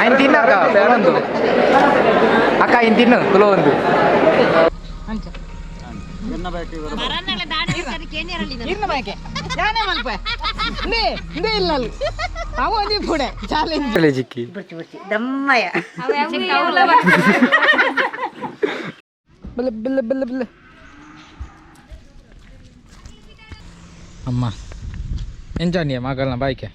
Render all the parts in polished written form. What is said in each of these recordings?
ఆయన తిన్నాక ಒಂದು ಅಕ್ಕ ಇನ್ ತಿನ್ನು ತುಳು ಒಂದು ಜಿಕ್ಕಿ ಅಮ್ಮ ಎಂಜಾಯ್ ಮಗಳನ್ನ ಬಾಯ್ಕೆ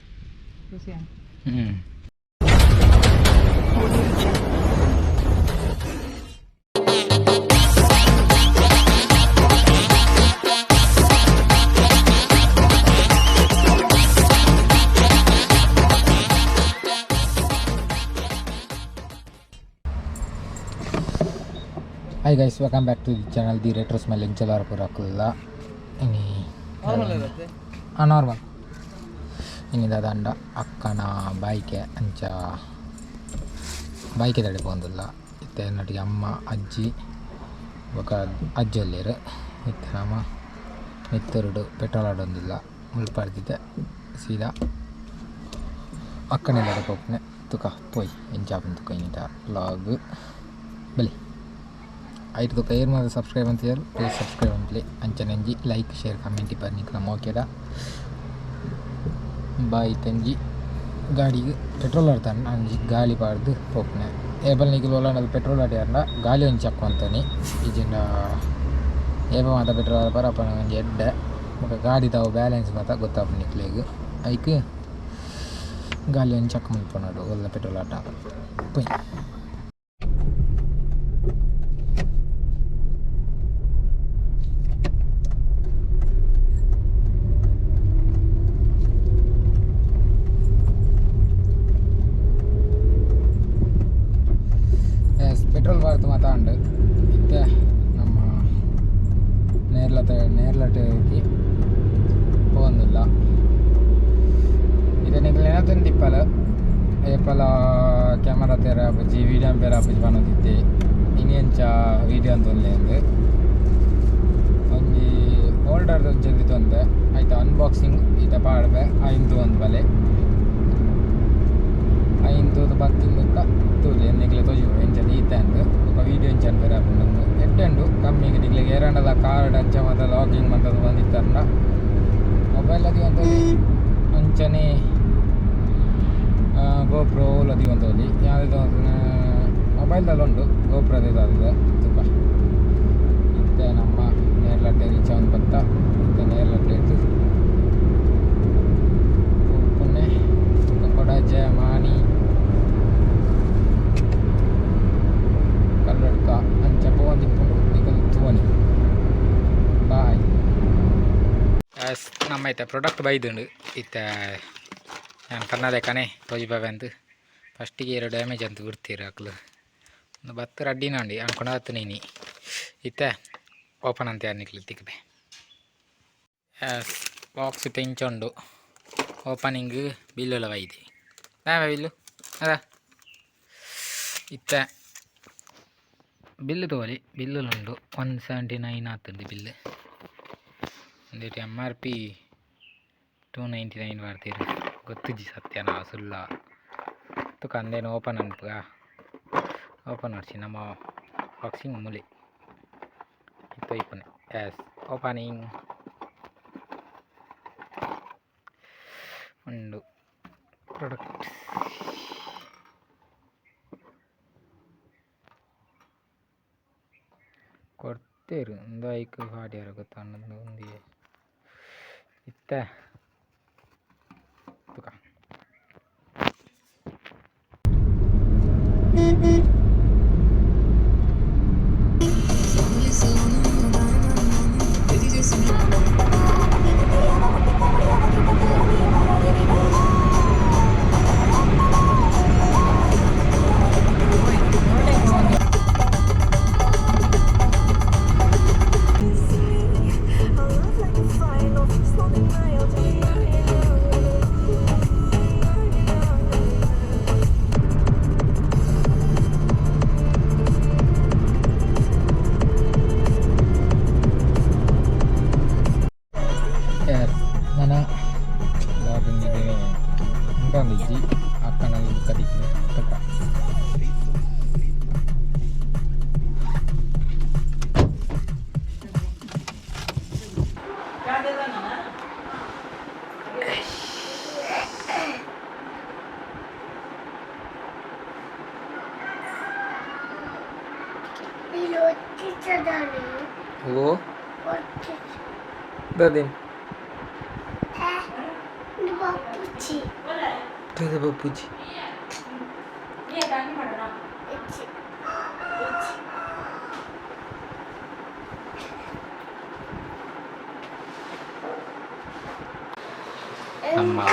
Hi guys, welcome back to the channel. The retro smelling chalar pura kulla. Ini normal. Ini dadanda akkana bayake ancha bayake dade pondulla. Itte nati amma ajji oka ajjallere itte nama mittorudu petrol adondilla mulpardide sida akkane dade popne tuka poi enja bantuka inita vlog bali ಐದು ತುಕ air ಮಾತ್ರ subscribe ಅಂತ ಹೇಳಿ please subscribe ಅಂತಲೇ ಅಂಚನಂಜಿ like share comment ಬರ್ನಿಕ್ಕೆ ನಮ್ಮ ಓಕೆಡ ಬಾಯಿ ತಂಜಿ ಗಾಡಿಗೆ petrol ಆಡ್ತಾನೆ ಅಂಜಿ ಗಾಳಿ ಪಾಡ್ದು ಹೋಗ್ನೆ ಏಬಲ್ ನಿಖಿಲ್ ಒಳನಲ್ಲಿ ಪೆಟ್ರೋಲ್ ಆಡ್ಯಾರ ಗಾಳಿ ಒಂದು ಚಕ್ಕು ಅಂತಾನೆ ಈಜಿಂದ ಏಬ ಮಾತ ಪೆಟ್ರೋಲ್ ಬರಪ್ಪ ನಂಗೆ ಎಡ್ಡೆ ಮತ್ತು ಗಾಡಿ ತಾವು ಬ್ಯಾಲೆನ್ಸ್ ಮಾತ ಗೊತ್ತಾಪ ನಿಕ್ಲಿಗೆ ಐಕ್ ಗಾಳಿ ಒಂದು ಚಕ್ ಮುನ್ಪೋನಾಡು ಒಳ್ಳ ಪೆಟ್ರೋಲ್ ಆಟ ಪುಯ್ ಪೆಟ್ರೋಲ್ ಭಾರತ ಮಾತಾಂಡು ಇತ್ತೆ ನಮ್ಮ ನೇರ್ಲಟೇಗೆ ಹೋಗಂದಿಲ್ಲ ಇದನ್ನಿಗೆ ನೆನತಂದು ತಿಪ್ಪಲ ಏಪಲ ಕ್ಯಾಮರಾ ತೆರ ಬಜ್ಜಿ ವೀಡಿಯೋ ಪೇರ ಬಜ್ಜಿ ಬನ್ನೋದಿತ್ತೆ ಇನ್ನೆಂಚ ವೀಡಿಯೋ ಅಂತೊಂದು ಒಂಜಿ ಹೋಲ್ಡರ್ ಜಲ್ದಿ ತೊಂದೆ ಆಯ್ತು ಅನ್ಬಾಕ್ಸಿಂಗ್ ಈತ ಪಾಡ್ಬೆ ಐಂದು ಒಂದು ಬಲೆ ಐಂದು ಬತ್ತಿಂದಕ್ಕ ತೂಲಿ ಎಂದಿಗ್ಲೆ ತೋಜು ಎಂಚಂದು ಈತಂದು ఒక ವೀಡಿಯೋ ಎಂಚಂದು ಬೇರೆ ಹಾಕೊಂಡು ಎಟ್ಟೆಂಡು ಕಮ್ಮಿಗೆ ನಿಗ್ಲಿಗೆ ಎರಡಲ್ಲ ಕಾರ್ಡ್ ಅಂಚ ಮತ್ತು ಲಾಗಿಂಗ್ ಮಂತದ್ದು ಬಂದಿತ್ತಂಡ ಮೊಬೈಲ್ ಅದಿ ಒಂದು ಅಂಚನೆ GoPro ಅದಿ ಒಂದು ಯಾವುದೋ ಮೊಬೈಲ್ದಲ್ಲಿ ಉಂಟು GoProದು ಇದಾಗಿದೆ ತುಕ ಇತ್ತೆ ನಮ್ಮ ನೇರ್ಲಟ್ಟೆ ರೀಚ ಒಂದು ಬತ್ತ ಇತ್ತೆ ನೇರ್ಲಟ್ಟೆ ಇತ್ತು ಪುಣ್ಣೆ ಕೊಡಜ ಮಾಣಿ ಕಲ್ಲಡ್ಕ ಅಂಚ ಪೋಂದಿಪ್ಪುಂಡು ನಿಕಲ್ ತುವನಿ ಬಾಯ್ ನಮ್ಮ ಐತೆ ಪ್ರಾಡಕ್ಟ್ ಬೈದುಂಡು ಇತ್ತೆ ನಾನು ಕನ್ನಡಕನೇ ತೋಜಿಬಾವೆ ಅಂತ ಫಸ್ಟಿಗೆ ಎರಡು ಡ್ಯಾಮೇಜ್ ಅಂತ ಬಿಡ್ತೀರಿ ಹಾಕ್ಲು ಒಂದು ಬತ್ತು ರಡ್ಡಿನ ಉಂಡಿ ಅನ್ಕೊಂಡು ನೀನು ಇತ್ತೆ ಓಪನ್ ಅಂತ ಯಾರು ನಿಕ್ಲಿ ತಿಕ್ಕದೆ ಬಾಕ್ಸ್ ತೆಂಚುಂಡು ಓಪನಿಂಗ್ ಬಿಲ್ಲೆಲ್ಲ ಬೈದೆ ಬಿಲ್ಲು ಅದ ಇತ್ತೆ ಬಿಲ್ಲು ತೋಲಿ ಬಿಲ್ಲುಂಡು 179 ಆಗ್ತದೆ ಬಿಲ್ಲು ಒಂದೇಟಿ MRP 299 ಬರ್ತೀರಿ ಗೊತ್ತಿಜ್ಜಿ ಸತ್ಯನ ಸುಲ್ಲ ತುಕ ಅಂದೇನು ಓಪನ್ ಅನ್ಪಗ ಓಪನ್ ಮಾಡಿಸಿ ನಮ್ಮ ಬಾಕ್ಸಿಂಗ್ ಮೂಲೆ ಇತ್ತು ಇಪ್ಪನೆ ಎಸ್ ಓಪನಿಂಗ್ ಉಂಡು ಪ್ರಾಡಕ್ಟ್ ಕೊಡ್ತೇರು ಒಂದು ಐಕ್ ಹಾಡ್ಯಾರ ಗೊತ್ತಣ್ಣದು ಒಂದು ಇತ್ತ ತುಕ Oh. Dadin. Itu bapuji. Sama.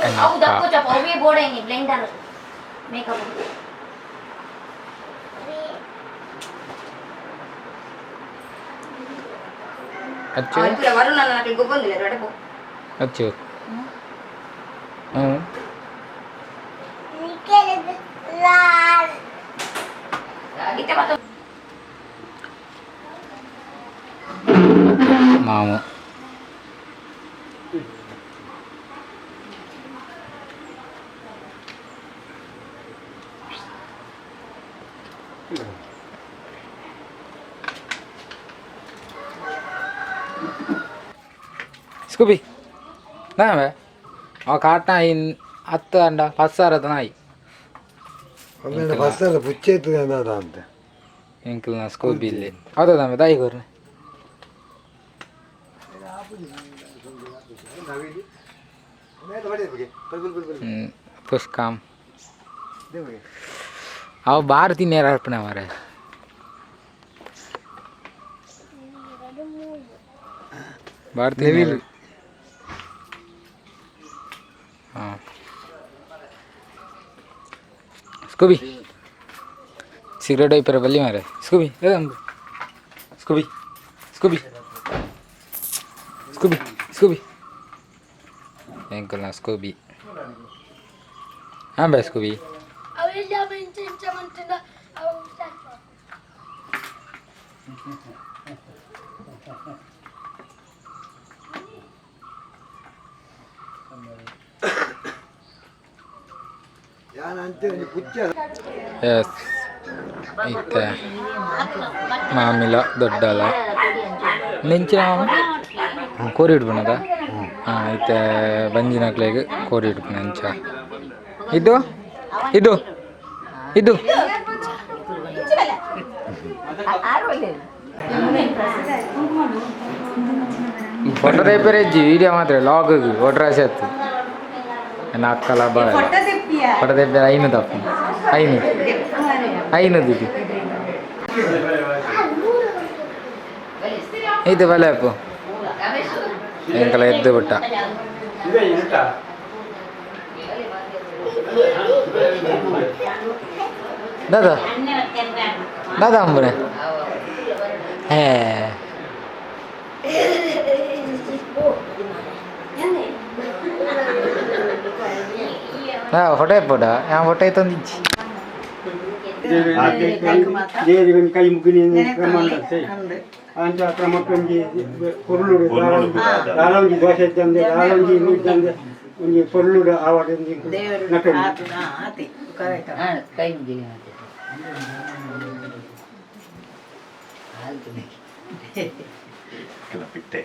Aku udah coba obi boleh ini blender. Makeup. Accu. Itu lah baru nak gue pun dilihat ada bu. Accu. Kita patut. Mau. Scooby. Nah, be. Oh, karena in atau anda pasar atau naik? Kami ada pasar, pucet tu yang ada anda. Engkau nak Scooby le. Ada dah, be. Dah ikut. Push kam. Aw बाहर थी नेरा अपना हमारे बाहर थी नेरा हाँ Scooby cigarette ही पर बल्ली मारे Scooby Scooby Scooby Scooby Scooby ankle ना स्कूबी हाँ बस Scooby Yes, itu mamila doddala. Nenci nama? Korid pun ada. Itu banjina kelega korid pun nenca. Itu? Foto deh pereji, video matre log gu, foto aset. Enak kalau bar. Foto deh per ainu tapi, ainu dulu. Itu bala apa? Yang kalau itu betul. Dada ambune. Foto apa? Yang foto itu ni. Dia dengan kayu mungkin ini ramai sih. Anda ramai pergi perlu dalam di dua jam dalam di ini jam ini perlu dah awal ini. Nak hati. Kayu mungkin. Kalau pite.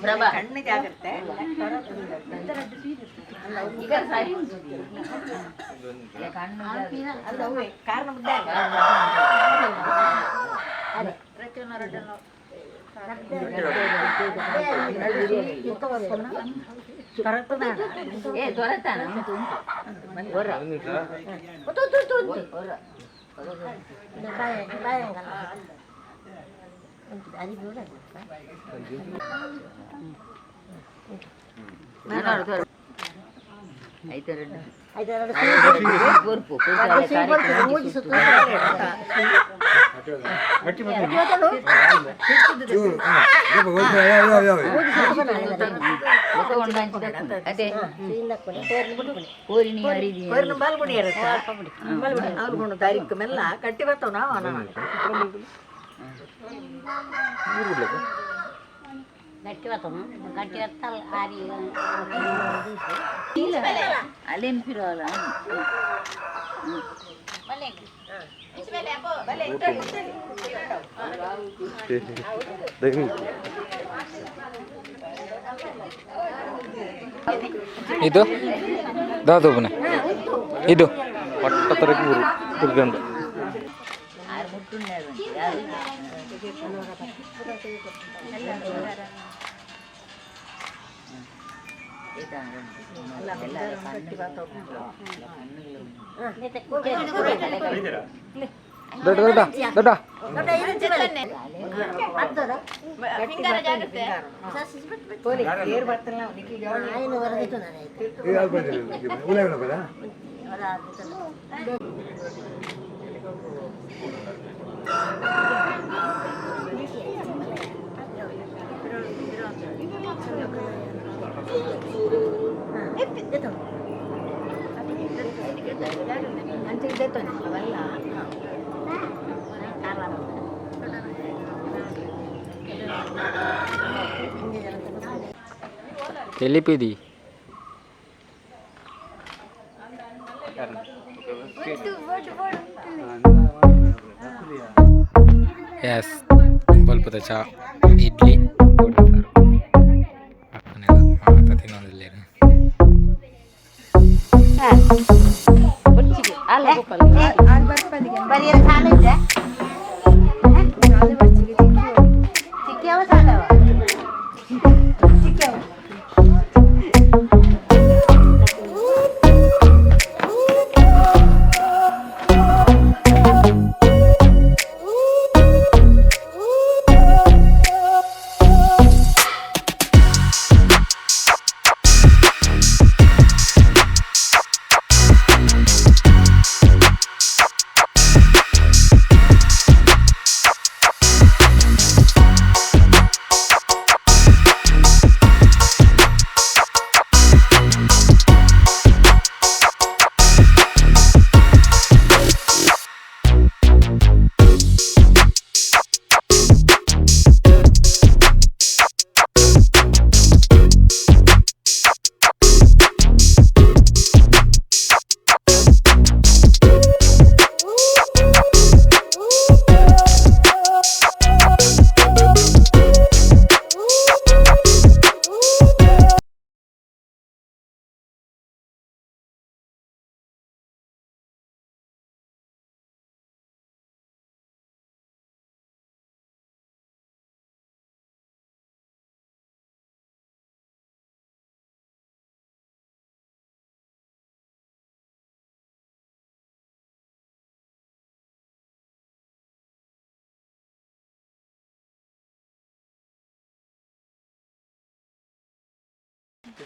Berapa? Kami jaga Alin pirola. Balik. ಇದು ದಾದೋಬನೆ ಇದು ಪಟ್ಟತರಕ್ಕೆ ಊರು ದುರ್ಗಂಧ ದೊಡ್ಡ ದೊಡ್ಡ ದೊಡ್ಡ తెలిపిది S ಬಲ್ಪದ ಚಾ ಇಡ್ಲಿ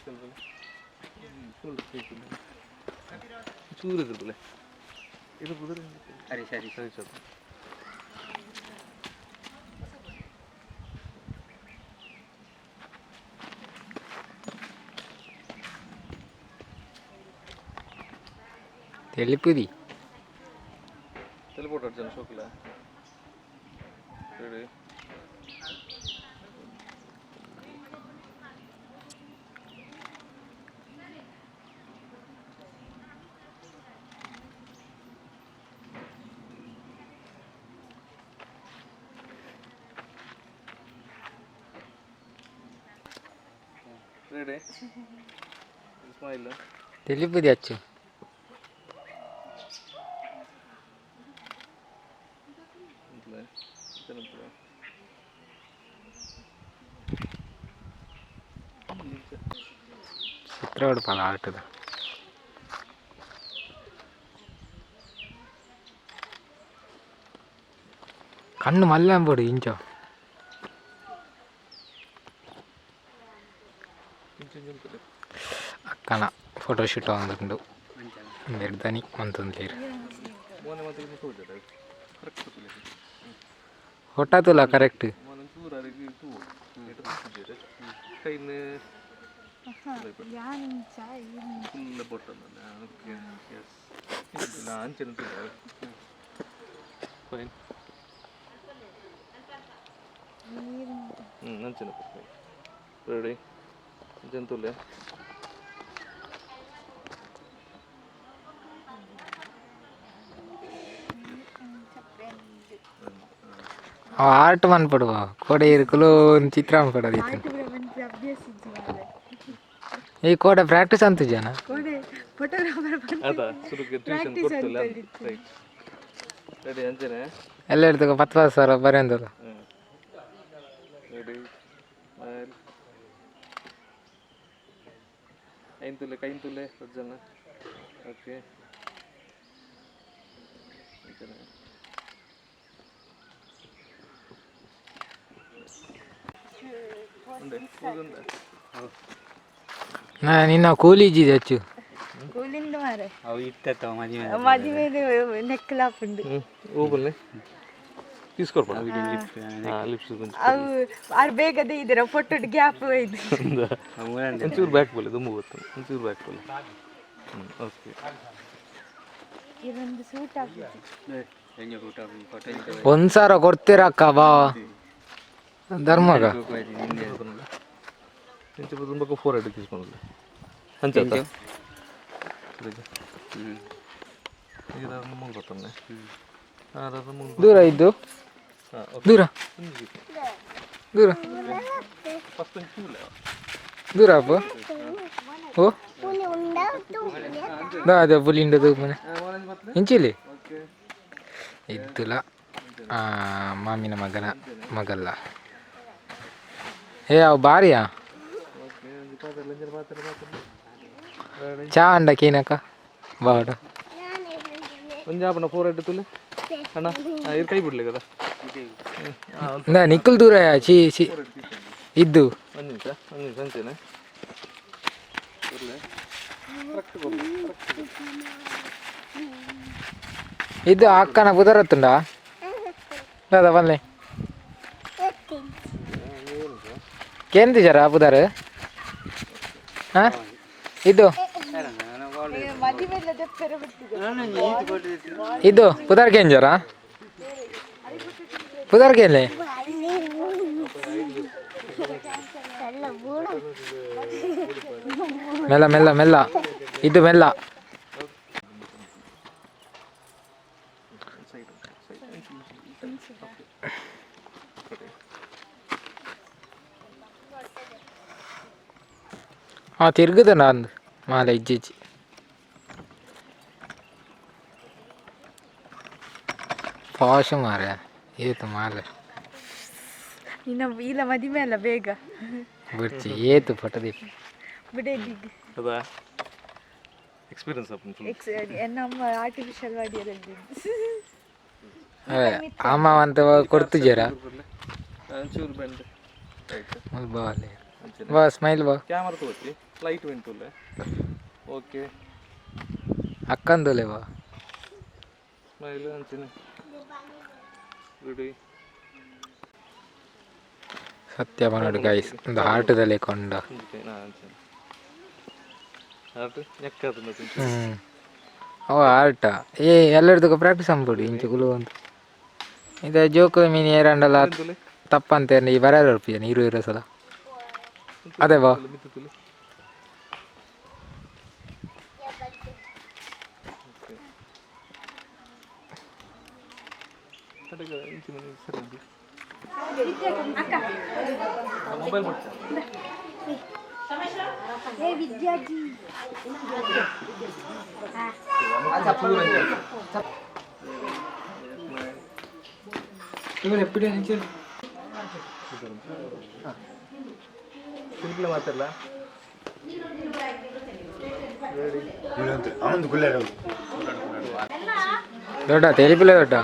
ತಿನ್ನೋದಿಲ್ಲ ಚೂರು ಇದ್ರಲ್ಲ ಇದು ಕುದುರೆ ಸರಿ ಸರಿ ಸರಿ ಸರಿ తెలిపిది తెలిపోతాడు జన షోకుల రెడీ రెడీ స్మైల్ తెలిపిది అచ్చు ചിത്രയോട് പല ആട്ടത് കണ്ണ് മല്ലാൻ പോട് ഇഞ്ചോ akkana ಫೋಟೋಶೂಟ್ ಒಂದು ನಿರ್ಧನಿ ಅಂತಂದ್ಲೇರು ಹೊಟ್ಟಾತಲ್ಲ ಕರೆಕ್ಟ್ రెడీ జంతువులే ಆರ್ಟ್ ಮನ್ಪಡುವ ಕೊಡೆ ಇರುಕಲು ಚಿತ್ರ ಮನ್ಪಡೋದಿತ್ತು ಈ ಕೋಡೆ ಪ್ರಾಕ್ಟೀಸ್ ಅಂತ ಜನ ಕೋಡೆ ಫೋಟೋಗ್ರಾಫರ್ ಅದ ಸುರುಗೆ ಟ್ಯೂಷನ್ ಕೊಡ್ತಲ್ಲ ರೈಟ್ ರೆಡಿ ಅಂಜನೆ ಎಲ್ಲ ಹೇಳ್ತಕ್ಕ 10,000 ಬರೀ ಅಂದಲ್ಲ ರೆಡಿ ಸ್ಮೈಲ್ ಕೈಂತುಲೆ ಒಜ್ಜನ ಓಕೆ ನಿನ್ನ ಕೂಲಿ ಇಜ್ಜಿದೆ ಹೆಚ್ಚು ಕೂಲಿಂದ ಮಾರೆ ಅವು ಇತ್ತವ ಮದುವೆ ನೆಕ್ಕಲಾಪುಂಡು ಹೋಗಲ್ಲೇ తీసుకోరు లిప్స్ ಅವು ಆರು ಬೇಗದೆ ಇದರ ಫೋಟೋ ಗ್ಯಾಪ್ ಇದು ಒಂಚೂರು ಬ್ಯಾಕ್ ಬೋಲೆ ದುಮ್ಮು ಗೊತ್ತು ಒಂಚೂರು ಬ್ಯಾಕ್ ಬೋಲೆ ಓಕೆ ಇದೊಂದು ಸೂಟ್ ಆಗ್ತದೆ 1,000 ಕೊಡ್ತೀರಕ್ಕ ಬಾ ಧರ್ಮಗ ತುಂಬ 400 తీసుకోండి అంతే ದೂರ ಇದ್ದು ದೂರ ದೂರ ದೂರ ಅಪ್ಪ ಓ ಅದೇ ಪುಲಿಂಡದು ಮನೆ ಇಂಚಿಲಿ ಇದ್ದುಲ ಮಾಮಿನ ಮಗಲ್ಲ ಏ ಅವು ಬಾರಿಯಾ ಚಾ ಅಂಡಕ್ಕೇನಕ್ಕ ಬಾಡ ಪಂಜಾಬ್ನ 400 ತುಲೆ ಅಣ್ಣ ಇದು ಕೈ ಬಿಡ್ಲಿ కదా ನಿಕ್ಕಲ್ ದೂರ ಚಿ ಇದ್ದು ಒಂದು ನಿಮಿಷ ಅಂಚೆನೆ ಇದು ಅಕ್ಕನ ಕುದರತ್ತುಂಡ ದಾದಾ ಬನ್ನಿ ಕೇಂತಿ ಜರ ಪುದರ್ ಹಾ ಇದು ಇದು ಪುದರ್ ಕೇನ್ ಜರ ಪುದರ್ ಕೇನ್ಲೆ ಮೆಲ್ಲ ಮೆಲ್ಲ ಮೆಲ್ಲ ಇದು ಮೆಲ್ಲ ತಿರುಗುದ ನಂದು ಮಾಲೆ ಇಜ್ಜಿಜ್ಜಿ ಪಾಶ ಮಾರ ಏತು ಮಾಲೆ ಇನ್ನು ಇಲ್ಲ ಮದುವೆ ಅಲ್ಲ ಬೇಗ ಬಿಡ್ಚಿ ಏತು ಫೋಟೋದೀಪ ಬಿಡೇದಿಗ್ ಅದಾ ಎಕ್ಸ್ಪೀರಿಯನ್ಸ್ ನಮ್ಮ ಆರ್ಟಿಫಿಷಿಯಲ್ ವಾಡಿಯಲ್ಲಿ ಅಮ್ಮ ಅಂತ ಕೊಡ್ತು ಜರ ಚೂರು ಬೆಂಡ್ ಬಾಲೆ ಬಾ ಸ್ಮೈಲ್ ಬಾ ಕ್ಯಾಮರಾ ತಗೋತಿ ಲೈಟ್ ವೆಂಟುಲೆ ಓಕೆ ಅಕ್ಕಂದುಲೆ ಬಾ ಸ್ಮೈಲ್ ಅಂಚನೆ ರೆಡಿ ಸತ್ಯ ಮಾಡೋದು ಗೈಸ್ ಒಂದು ಹಾರ್ಟದಲ್ಲಿ ಕೊಂಡ ಅವ ಆರ್ಟ ಏ ಎಲ್ಲರದಕ್ಕೆ ಪ್ರಾಕ್ಟೀಸ್ ಅಂದ್ಬಿಡಿ ಇಂಚು ಗುಲು ಅಂತ ಇದು ಜೋಕು ಮೀನು ಏರಂಡಲ್ಲ ತಪ್ಪಂತ ಈ ಬರ ರೂಪಾಯಿ ನೀರು ಇರೋ ಸಲ ಅದೇ ಬಾ ಮೊಬೈಲ್ ಸಿಂಪಲ್ ಮಾತಾಡಲ್ಲ ದೊಡ್ಡ ತೆಲಿಪಿಲ್ಲ ದೊಡ್ಡ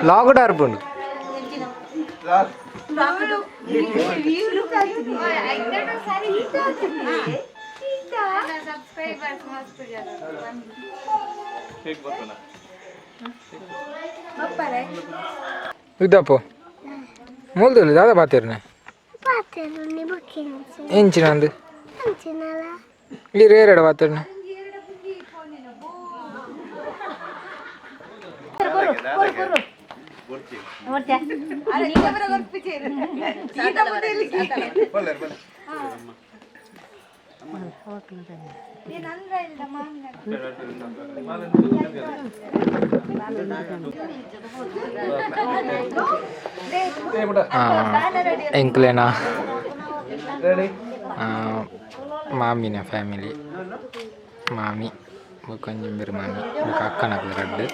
లాగుడు అర్పుండు ఇద్దపో మూల్దులు దాదా బాతేరునే ఎంచినందు ఈ రేరడ బాతేరునే ಎಂಕ್ಲೇನಾ ಮಾಮಿನ ಫ್ಯಾಮಿಲಿ ಮಾಮಿ కొంచెం మీరు మామి ఒక అక్క నాకు రెడ్డు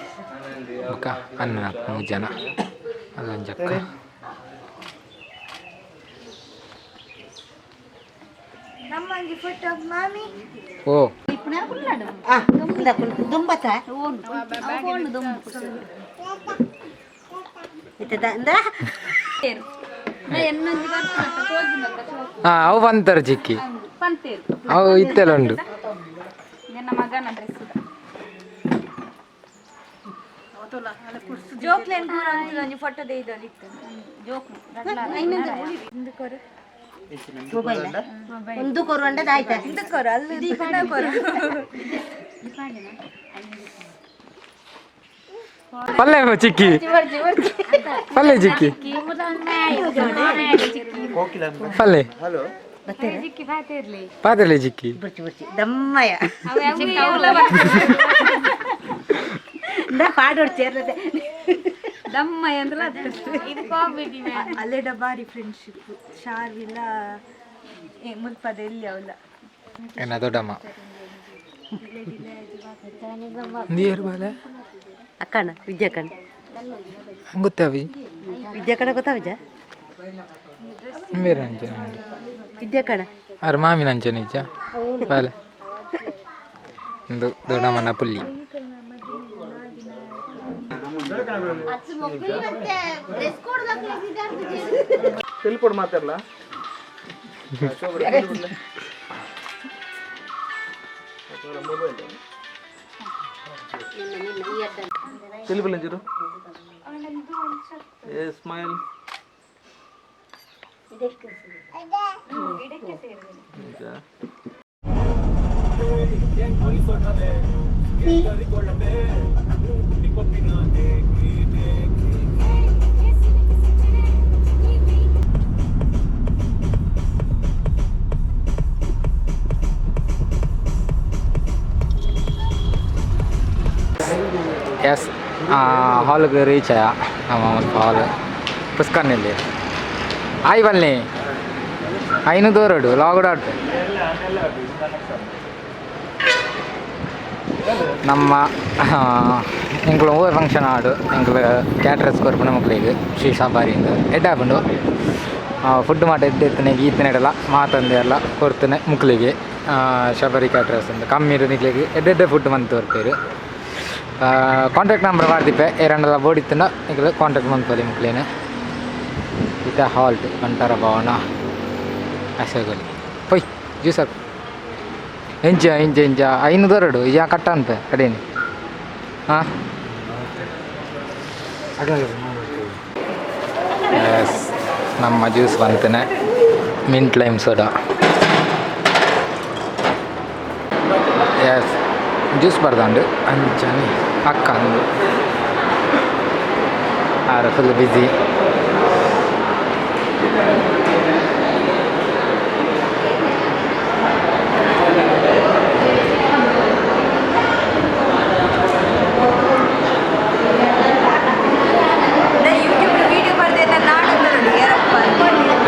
ఒక అన్న నాకు 3 జన ಅದೊಂದು ಚಕ್ಕ ಓ ಅವು ಬಂತಾರೆ ಚಿಕ್ಕಿ ಅವು ಇತ್ತೆಲ್ಲ ಉಂಟು ಪಲ್ಲೆ ಚಿಕ್ಕಿ ಪಲ್ಲೆ ಚಿಕ್ಕಿ ಪಲ್ಲೆ ಪಾತಿರ್ಲಿ ಚಿಕ್ಕಿ ದಮ್ಮಯ್ಯ ಪಾಡೋಡ್ ಸೇರ್ಲದೆ ದಮ್ಮಯ್ಯ ಅಂದ್ರೆ ಇದು ಕಾಮಿಡಿ ಅಲ್ಲೇ ಡಬಾರಿ ಫ್ರೆಂಡ್ಶಿಪ್ ಶಾರ್ವಿಲ್ಲ ಮುಲ್ಪದ ಎಲ್ಲಿ ಅವಲ್ಲ ಏನ ದೊಡ್ಡಮ್ಮ ನೀರು ಬಾಲೆ ಅಕ್ಕಣ ವಿದ್ಯಾಕಣ ಗೊತ್ತಾವಿ ವಿದ್ಯಾಕಣ ಗೊತ್ತಾ ವಿಜಯ ಬೇರೆ ಅಂಚೆ ವಿದ್ಯಾಕಣ ಅರ ಮಾಮಿನ ಅಂಚೆ ನಿಜ ಬಾಲೆ ಒಂದು ದೊಡ್ಡಮ್ಮನ ಪುಲ್ಲಿ ತೆಲ್ಕೊಡು ಮಾತಾಡಲ್ಲ తెలుపులంజరు a smile yes hall reach आया हम हॉल पुष्कर आई बल्ले आई दूर लागड़ ನಮ್ಮ ಎಂಕ್ಲು ಓವರ್ ಫಂಕ್ಷನ್ ಆಡು ಎಂಕ್ಲು ಕ್ಯಾಟ್ರಸ್ ಕೊರ್ಪುನ ಮಕ್ಳಿಗೆ ಶ್ರೀ ಸಾಂಬಾರಿಂದ ಎಡ್ಡಾಪುಂಡು ಫುಡ್ ಮಾಟ ಎದ್ದೆತ್ತನೆಗೆ ಈತನೆಡಲ್ಲ ಮಾತಂದೆ ಎಲ್ಲ ಕೊಡ್ತೇನೆ ಮುಕ್ಳಿಗೆ ಶಬರಿ ಕ್ಯಾಟ್ರಸ್ ಅಂತ ಕಮ್ಮಿ ನಿಕ್ಲಿಗೆ ಎಡ್ಡೆಡ್ಡೆ ಫುಡ್ ಮಂತ್ ತೋರ್ಪೇರು ಕಾಂಟ್ಯಾಕ್ಟ್ ನಂಬರ್ ಮಾಡ್ತಿಪ್ಪೆ ಎರಡೆಲ್ಲ ಬೋಡಿತ್ತಂಡ ಈಗ ಕಾಂಟ್ಯಾಕ್ಟ್ ಮಾಡ್ಕೊಳ್ಳಿ ಮುಕ್ಳೇನೆ ಇತ ಹಾಲ್ಟ್ ಬಂಟಾರ ಭವನ ಅಸಗಲಿ ಪೊಯ್ ಜ್ಯೂಸರ್ ಎಂಚ ಇಂಚ ಇಂಚ 502 ಈಗ ಕಟ್ಟ ಅನ್ಪೆ ಕಡೇನಿ ಹಾಂ ಎಸ್ ನಮ್ಮ ಜ್ಯೂಸ್ ಬಂತೇನೆ mint lime soda yes juice ಬರ್ದಾಂಡು ಅಂಚನೆ ಅಕ್ಕ ಅಂದು ಆರ ಫುಲ್ ಬಿಸಿ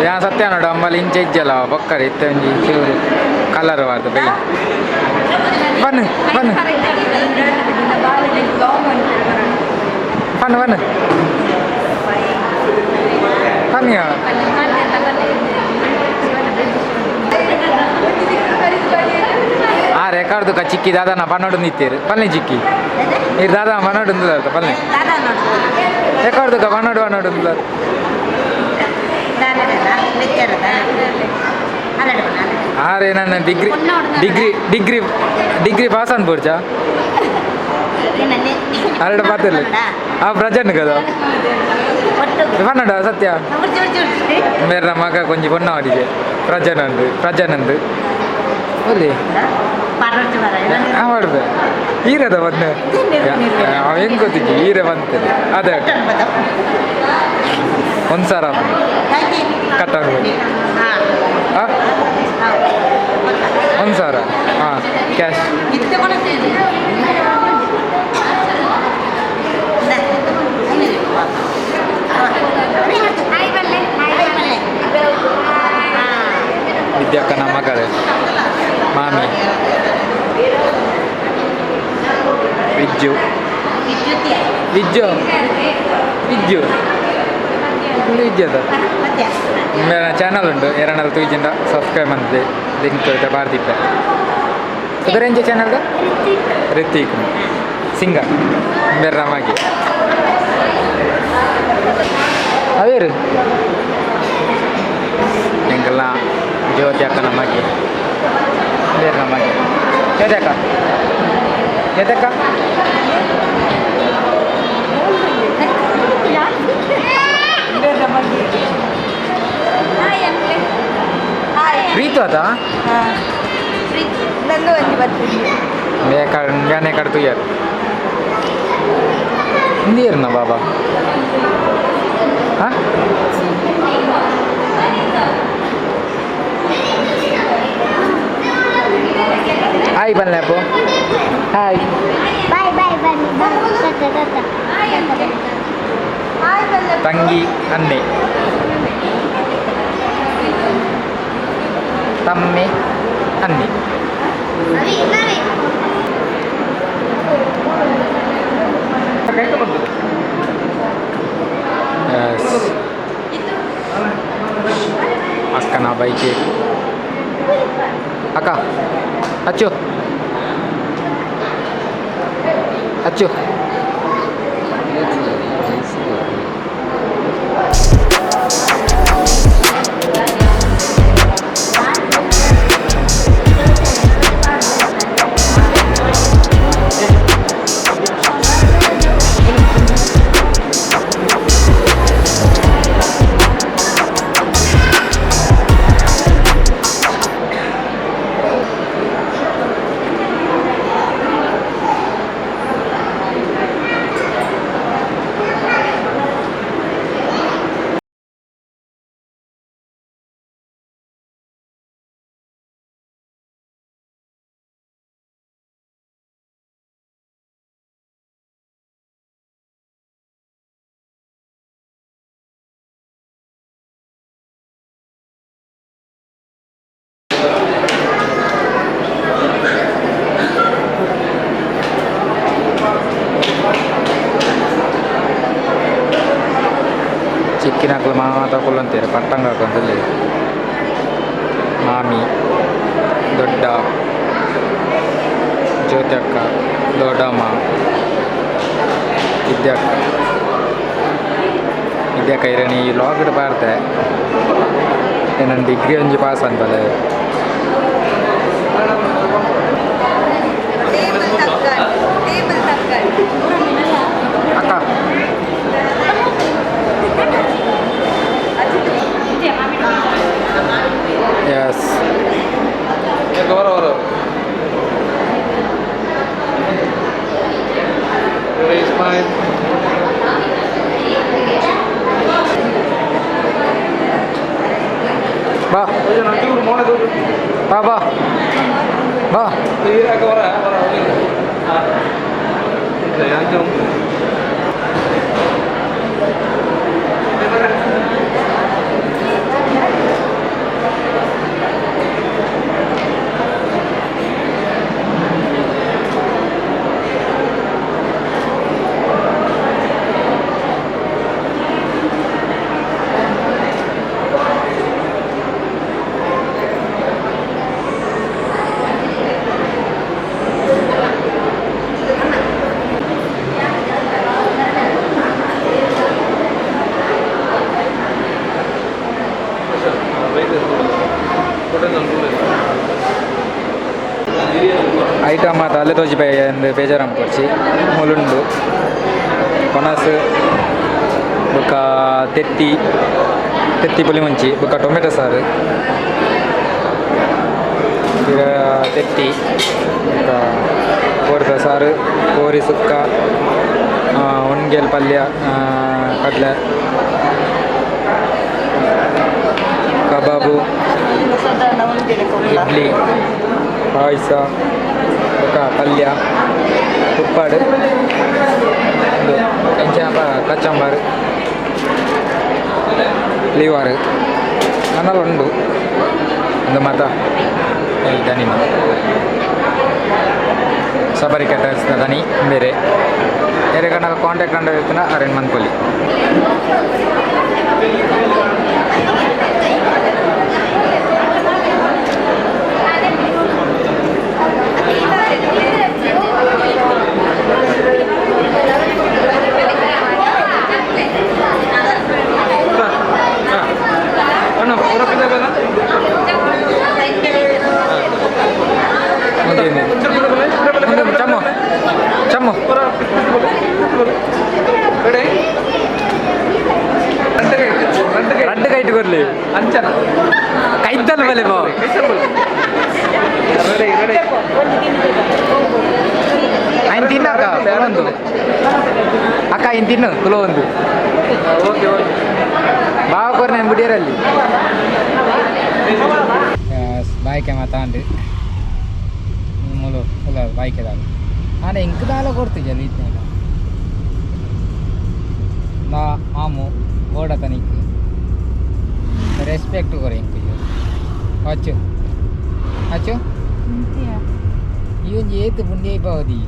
ಯಾ ಸತ್ಯ ನೋಡು ಅಮ್ಮಲ್ಲಿ ಇಂಚೆ ಇಜ್ಜಲ್ಲ ಬೊಕ್ಕರಿ ಇತ್ತ ಚೂರು ಕಲರ್ ಬಾರ್ದು ಬೈ ಬನ್ನಿ ಬನ್ನಿ ಬನ್ನಿ ಬನ್ನಿ ಬನ್ನಿ ಆ ರೆಕಾರ್ಡ್ದು ಚಿಕ್ಕಿ ದಾದಾನ ಪನ್ನೋಡು ನಿಂತೀರು ಪಲ್ಲೆ ಚಿಕ್ಕಿ ಇದು ದಾದಾ ಪನ್ನೋಡು ಉಂದು ಪಲ್ಲೆ ರೆಕಾರ್ಡ್ದು ಪನ್ನೋಡು ಉಂದು ಆರೆ ನನ್ನ ಡಿಗ್ರಿ ಪಾಸ್ ಅನ್ಬೋಡ್ಚಾ ಅರಡು ಪಾತಿರ್ಲಿ ಆ ಪ್ರಜನ್ కదా పన్నడా సత్య మేర మగ కొంచెం పొన్నవాడికి ప్రజనందు ಒಲ್ಲಿ ಮಾಡ್ದೆ ಈರದ ಬಂದು ಅವ ಹೆಂಗೆ ಗೊತ್ತಿದ್ದಿ ಈರ ಬಂತದೆ ಅದೇ ಒಂದು ಸಾರ ಕಟ್ಟಾಗ 1000 ಹಾಂ ಕ್ಯಾಶ್. ವಿದ್ಯಾಕ್ಕನ ಮಗಳು ಮಾಮಿ ವಿಜ್ಜು ವಿಜ್ಜು ವಿಜ್ಜು ವಿಜ್ಜದ ಚಾನಲ್ ಉಂಟು ಎರಡಲ್ಲಿ ತೂಜಿಂದ ಸಬ್ಸ್ಕ್ರೈಬ್ ಮಾಡಿದೆ ಲಿಂಕ್ ಬಾರ್ದಿಪ್ಪೆ ಅದರೇಂಜ ಚಾನಲ್ದ ರಿತಿಕ್ ಸಿಂಗರ್ ಬೆರ್ರಮಾಗಿ ಅವೇರು ಎಂಗೆಲ್ಲ ಜ್ಯೋತಿ ಅಕ್ಕ ನಮಗೆ ಬೇರೆ ನಮಗೆ ಎದಕ್ಕ ಎದಕ್ಕ ಪ್ರೀತು ಅದ ಬ್ಯಾನೆ ಕಡ್ತು ಯಾರು ಹಿಂದಿಯರ್ನ ಬಾಬಾ ಹಾಂ ಹಾಯ್ ಬನ್ಲಪ್ಪು ಹಾಯ್ ತಂಗಿ ಅನ್ನೆ ತಮ್ಮೆ ಅನ್ನೆ ಅಕ್ಕನ ಬೈಕೆ ಅಕ್ಕ ಅಚ್ಚು ಅಚ್ಚು ಚಿಕ್ಕಿನಾಕ್ಲು ಮಾತ್ರ ಕೊಲ್ಲಂತೀರ ಪಟ್ಟಂಗ ಹಾಕೊಂಡಲ್ಲಿ ಮಾಮಿ ದೊಡ್ಡ ಜ್ಯೋತಿ ಅಕ್ಕ ದೊಡ್ಡಮ್ಮ ವಿದ್ಯಾಕ್ಕ ಇರಣಿ ಈ ಲಾಗ್ಡ್ ಬಾರ್ದೆ ನನ್ನ ಡಿಗ್ರಿ ಒಂಜಿ ಪಾಸ್ ಅಂತಲ್ಲ ಅಕ್ಕ ಎಸ್ ಬಾ ಬಾ ಬಾ ಬಾ ಐಟಮ್ ಮಾತ್ರ ಅಲ್ಲೇ ತೋಜಿ ಒಂದು ಬೇಜಾರಮ್ಮ ಕೊಡ್ಸಿ ಮುಲುಂಡು ಕೊನಸು ಬೊಕ್ಕ ತೆತ್ತಿ ಪುಲಿ ಮುಂಚಿ ಬೊಕ್ಕ ಟೊಮೆಟೊ ಸಾರು ತೆತ್ತಿ ಬೊಕ್ಕ ಕೋರಿದ ಸಾರು ಕೋರಿ ಸುಕ್ಕ ಒಣಗೆಲ್ ಪಲ್ಯ ಕಡಲೆ ಕಬಾಬು ಇಡ್ಲಿ ಪಾಯಸ ఒక ಪಲ್ಯ ಉಪ್ಪಾಡು ಒಂದು ಕೆಂಚ ಕಚ್ಚಂಬಾರು ಲಿವರ್ ಅನ್ನಲ್ಲ ಉಂಡು ಒಂದು ಮತ ದನಿ ಸಬರಿ ಕಟ್ಟಿಸ್ದ ದನಿ ಬೇರೆ ಬೇರೆ ಕಣ್ಣ ಕಾಂಟ್ಯಾಕ್ಟ್ ಅಂಡ ಇರ್ತಾನ ಅರೇಂಜ್ ಮನ್ಕೊಲ್ಲಿ ಚಮ್ಮು ಚಮ್ಮು ರಡ್ಡು ಕೈಟ್ ಕೊರ್ಲಿ ಅಂಚನ ಕೈದ್ದಲ್ಲ ಬಲೆ ಬಾ ఆయన తిన్నా అక్క కులవందు అక్క ఆయన తిನ್ನು కులవందు ఓకే ఓకే బాగా కోరి నేను బిడియರಲ್ಲಿ ಬಾಯ್ಕೆ ಮಾತಾಂಡು ಮೂಲ ಇಲ್ಲ ಬಾಯ್ಕೆ ದಾಲು ನಾನು ಎಂಕ್ ದಾಲ ಕೊಡ್ತಿದ್ದೆ ಇದ್ನೆಲ್ಲ ನಾ ಮಾಮು ಗೋಡ ತನಿಕ್ ರೆಸ್ಪೆಕ್ಟ್ ಕೊರೆ ಎಂಕ್ ಅಚ್ಚು ಅಚ್ಚು ಇವನ್ ಏತು ಪುಣ್ಯ ಪಾವದಿ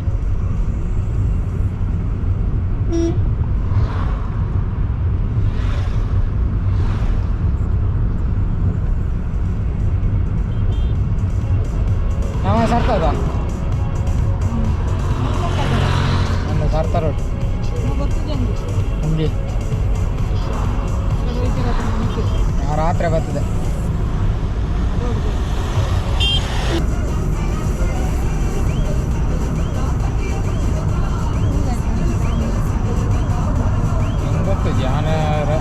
ನಾವ ಸರ್ತಾದ ನನ್ನ ಸರ್ತಾರ ಹಂಗೆ ರಾತ್ರಿ ಬರ್ತದೆ ಧ್ಯಾನ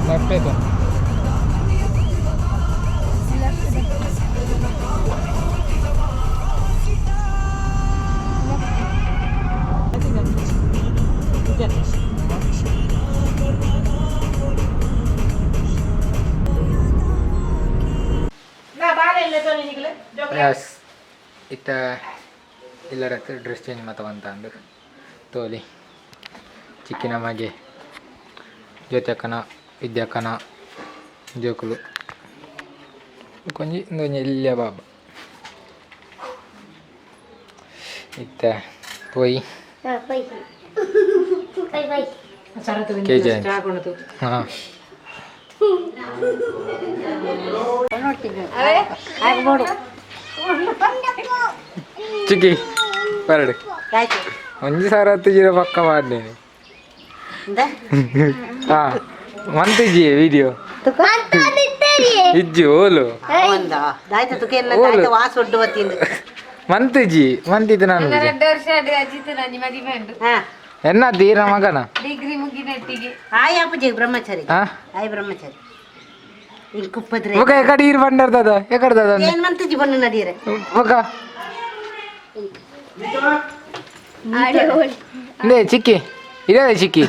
ಬರ್ತೈತೆ ಯಸ್ ಇತ್ತ ಇಲ್ಲರತ್ತು ಡ್ರೆಸ್ ಚೇಂಜ್ ಮತ್ತವಂತ ಅಂದು ತೋಲಿ ಚಿಕ್ಕಿನ ಮಗೆ ಜ್ಯೋತಿ ವಿದ್ಯಾಕ್ಕನ ಜೋಕುಲು ಕೊಂಚ ಇಂದೊಂದು ಎಲ್ಲಿಯ ಬಾಬಾ ಇತ್ತ ಪೋಯಿ KJ ಹಾಂ ಚಿಕ್ಕಿ ಬರಡು ಒಂಜಿ ಸಾವಿರ 10 ಜೀರೋ ಪಕ್ಕ ಮಾಡ್ದೇನೆ ಹಾಂ ಮಂತಿಜಿ ವಿಡಿಯೋ ಇಜ್ಜು ಓಲು ಮಂತಿಜಿ ಮಂತಿದ್ದು ನಾನು ಎನ್ನ ತೀರ ಮಗನ ಬ್ರಹ್ಮಚಾರಿ ಬ್ರಹ್ಮಚಾರಿ ఒక ఎక్కడ ఈరు పండరుదా ఎక్కడ దాదా మంతిజి పన్ను నడియరే ఒక లే చిక్కి ఇదే చిక్కి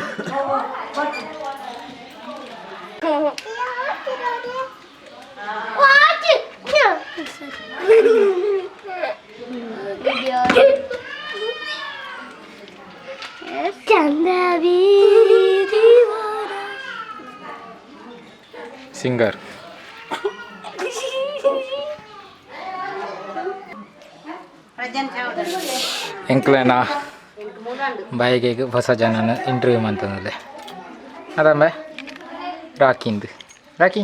సింగర్ ಎಂಕ್ಲೇನಾ ಬಾಯಿಗೆ ಹೊಸ ಜನನ interview ಅಂತಂದಲೆ Adamya ರಾಕಿಂದು rakhi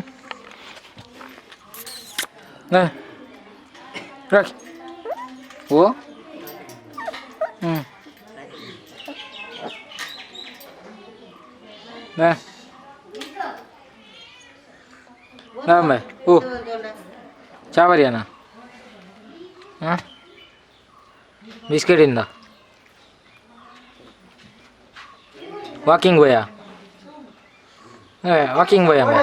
rakhi O Nama, cawariana, biscuit inda, walking boya, walking boya me.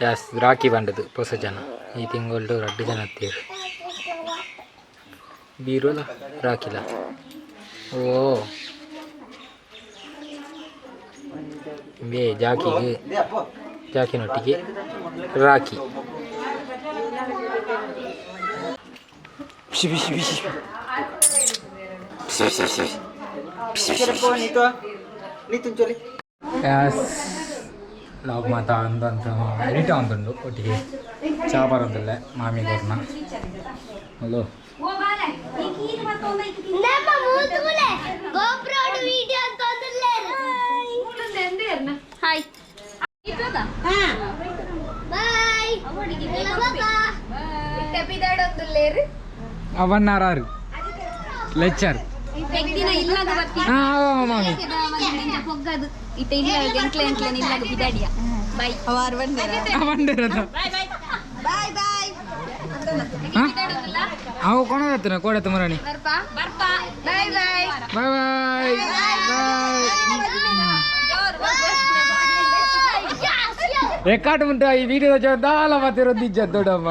Yes, Raki bandadu posa jana. I think all to raddu jana tir. Biro la Raki la. Oh, ಬೇ ಜಾಕಿನೊಟ್ಟಿಗೆ ರಾಖಿ ಲಾಗ್ ಮಾತಾ ಅಂತ edit ಅಂತುಂಡು ಒಟ್ಟಿಗೆ ಚಾಪಾರ ಅಂತಲ್ಲ ಮಾಮಿ ಕೊರ್ನ hello hi ಅವನ್ನಾರು lecture ಮಾಮಿ పొగ్గదు ఇట ఇల్ల ఎంట్ల ఎంట్ల నిల్లదు బిదాడియా by our ಅವಂದಿರದ by by ಅವು ಕೊಣದತ್ತನ ಕೋಡತ್ತ ಮರಣಿ ಬರ್ಪಾ ಬರ್ಪಾ bye bye bye ಬಾಯ್ record ಉಂಟು ಈ ವಿಡಿಯೋ ದಾಲ ಮತ್ತೆ ರೊದ್ದಿಜ್ಜ ದೊಡ್ಡಮ್ಮ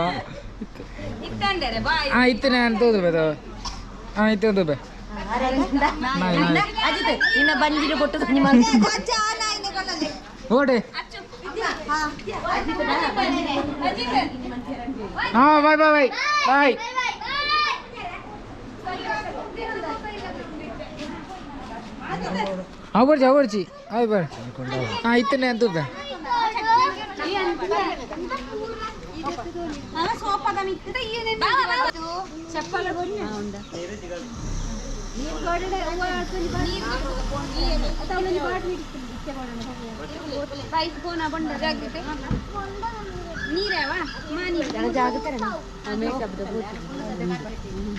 ಇತ್ತಂದರೆ ಬೈ ಇತ್ತನೆ ಅಂತ ಹೋದ್ರೆ ಇತ್ತು ಹೋದ್ರೆ ಅಜಿತ್ ನಿನ್ನ ಬಂದಿರೋ ಕೊಟ್ಟು ನಿಮ್ಮ ಓಡೆ ಹಾ ಬಾಯ್ ಬಾಯ್ ಬಾಯ್ ಬಾಯ್ ಅವರ್ಜಿ ಆಯ್ ಬಾಯ್ ಹಾ ಇತ್ತನೆ ಅಂತ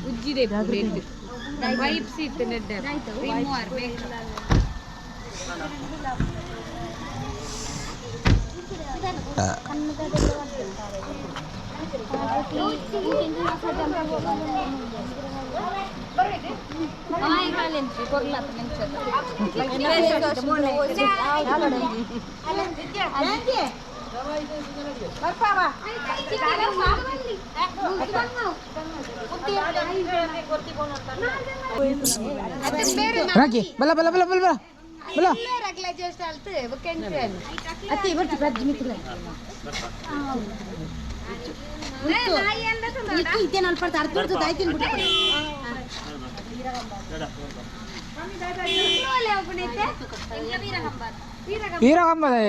ಉಜ್ಜಿದೆ ವೈಪ್ಸ್ ಇತ್ತು ನೆಡ್ಡೆ ರಿಮೂವರ್ ಬೇಕು ರಾಕಿ ಬಲ ಬಲ ಬಲ ಬಲ ಬಲ ಬಲ ವೀರಗಂಬದೆ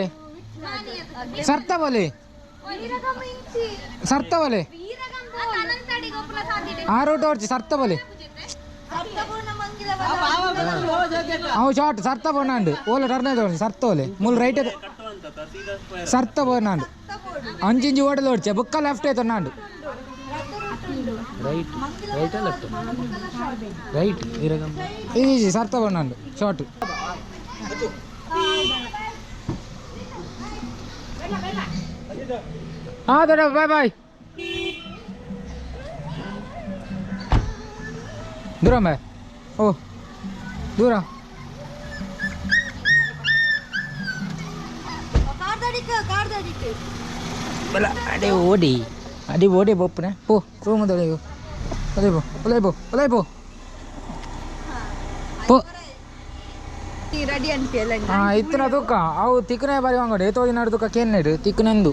ಸರ್ತ ಬೋಲೆ ಸರ್ತ ಬೋಲೆ ಆ ರೂಟ್ ಓಡ್ಚಿ ಸರ್ತ ಬೋಲೆ ಅವು ಶಾರ್ಟ್ ಸರ್ತ ಬೋನಾಂಡು ಓಲೆ ಟರ್ನ್ ತೋಡಿ ಸರ್ತ ಓಲೆ ಮುಲ್ ರೈಟ್ ಸರ್ತ ಬೋನಾಂಡು ಅಂಚಿಂಚಿ ಓಡಲು ಓಡ್ಚೆ ಬುಕ್ಕ ಲೆಫ್ಟ್ ತೊನ್ನಾಂಡು right right left right easy ಸರ್ತ ಬೋನಾಂಡು ಶಾರ್ಟ್ ಹಾ ದೊಡ್ಡ ಬಾಯ್ ಬಾಯ್ ದೂರ ಮೇ ಓ ದೂರ ಬಲ ಅಡೆ ಓಡಿ ಬೊಪ್ಪನೆ ಪೋ ರೂಮ್ ತೊಳೆಯು ಒಲೈಬೋ ಪೋ రెడీ అనిపించాలి ఇత్తన దుక్క అవు తిక్కునే బరి వంగడు ఏతో తిన్నాడు దుక్క కేన్నాడు తిక్కునందు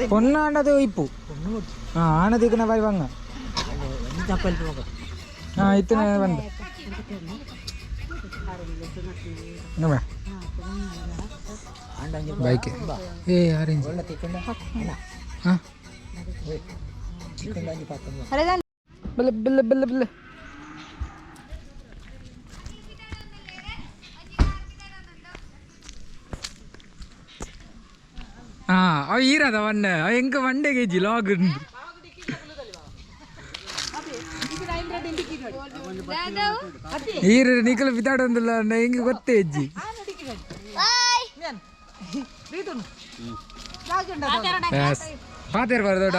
పొన్న అన్నది ఇప్పు ఆన తిక్కునే బరి వంగ ఇత్తనే వంద బైక్ ఏ ఆరెంజ్ బల్ల బల్ల బల్ల బల్ల ಅವ ಈರದ ವಣ್ಣ ಎಂಕ ಮಂಡೆಗೆ ಇಜ್ಜಿ ಲಾಗ್ ಈರ ನಿಖಲ ಬಿದ್ದಾಡೊಂದಿಲ್ಲ ಹೆಂಗೆ ಗೊತ್ತೇ ಇಜ್ಜಿ ಪಾತೇರ್ ಬರ್ದೋಡ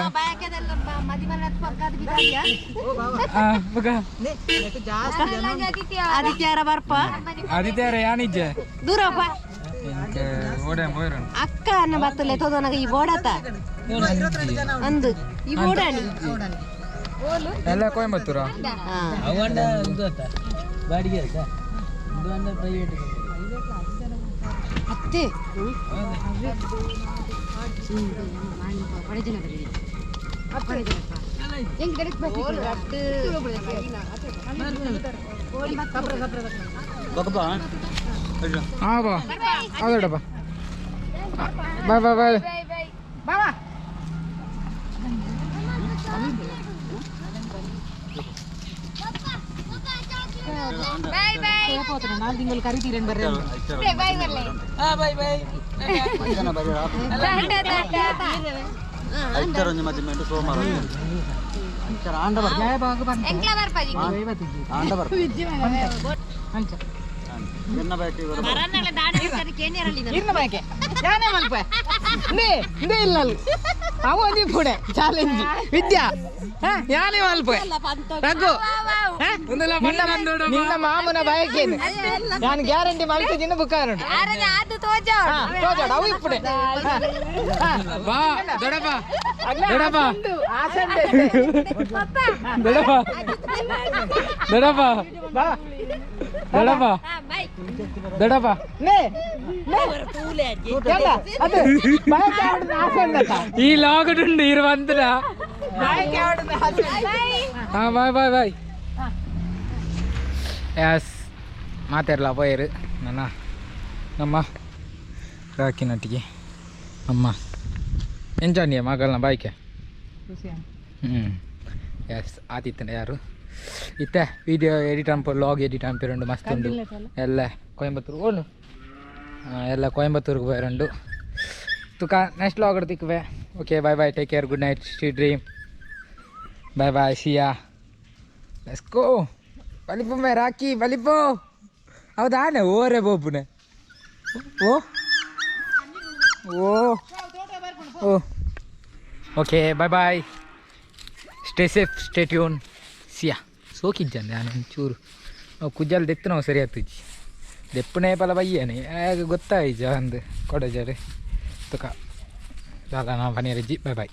ಆದಿತ್ಯವಾರ ಬರ್ಪ ಆದಿತ್ಯವಾರ ಯಾನಿಜ್ಜೆ ದೂರಪ್ಪ ಓಡೆ ಹೋಯ್ರ ಅಕ್ಕ ಅನ್ನ ಬತ್ತಲೆ ತೋದನಗ ಈ ಬೋಡತ ಅಂದು ಈ ಬೋಡಾನಿ ಎಲ್ಲ ಕೊಯಂಬತ್ತೂರ ಅವಂಡ ಇದು ಬಾಡಿಗೆ ಆಯ್ತಾ ಇದು ಅಂಡ ಪ್ರೈವೇಟ್ ಅತ್ತೆ ಹಾಂ ಬಾ ಅದಡಪ್ಪ ಬಾಯ್ ಬಾಯ್ ಬಾಯ್ ನಾಲ್ಕು ತಿಂಗಳು ಕರಿತೀರೇನು ಬರ್ರಿ ಚಾಲೆಂಜ್ ವಿದ್ಯಾ ಯಾನೇ ಮಲ್ಪ ರಘು ನಿನ್ನ ಮಾಮನ ಬಯಕೇನು ನಾನು ಗ್ಯಾರಂಟಿ ಮಾಡ್ತಿದ್ದೀನಿ ಬುಕ್ಕ ನೋಡಿ ಅವು ಇಪ್ಪಡೆ ಬಾ ದೊಡಪ್ಪ ದೊಡಪ್ಪ ದೊಡಪ್ಪ ದೊಡಪ್ಪ ದೊಡಪ್ಪ ದೊಡಪ್ಪ ಈ ಲಾಗಡುಂಡು ಇರುವಂತರ ಹಾಂ ಬಾಯ್ ಬಾಯ್ ಬಾಯ್ ಎಸ್ ಮಾತಾಡಲ ಪೋಯರು ನಮ್ಮ ರಾಕಿನೊಟ್ಟಿಗೆ ಅಮ್ಮ ಎಂಜಾಯ್ ನೀ ಮಗಳನ್ನ ಬಾಯ್ಕೆ ಎಸ್ ಆತಿತ್ತನೆ ಯಾರು ಇತ್ತೆ ವಿಡಿಯೋ ಎಡಿಟ್ ಅನ್ಪು ಲಾಗ್ ಎಡಿಟ್ ಅನ್ಪಿರಂಡು ಮಸ್ತ್ ಉಂಡು ಎಲ್ಲ ಕೊಯಂಬತ್ತೂರು ಓನು ಎಲ್ಲ ಕೊಯಂಬತ್ತೂರಿಗೆ ಬರೋಂಡು ತುಕ ನೆಕ್ಸ್ಟ್ ಲಾಗ್ ತಿಕ್ಕುವೆ okay bye bye take care good night sweet dream bye bye see ya let's go ಬಲಿಪು ಮೇ ರಾಕಿ ಬಲಿಪು ಹೌದಾನೆ ಓರೇ ಬೋಪುನೆ oh oh oh okay bye bye stay safe stay tune see ya ಸೋಕಿಜ್ಜಂದೆ ನಾನು ಒಂಚೂರು ನಾವು ಕುಜ್ಜಲ್ಲಿ ದೆತ್ತು ನಾವು ಸರಿ ಆಗ್ತಿಜ್ಜಿ ದೆಪ್ಪನೇ ಪಲ ಬಯ್ಯನೆ ಗೊತ್ತಾಯ್ಜ ಅಂದು ಕೊಡಜಾರೆ ತುಕ ಚಾಲ ನಾವು ಬನ್ನಿ ರಜ್ಜಿ ಬಾಯ್ ಬಾಯ್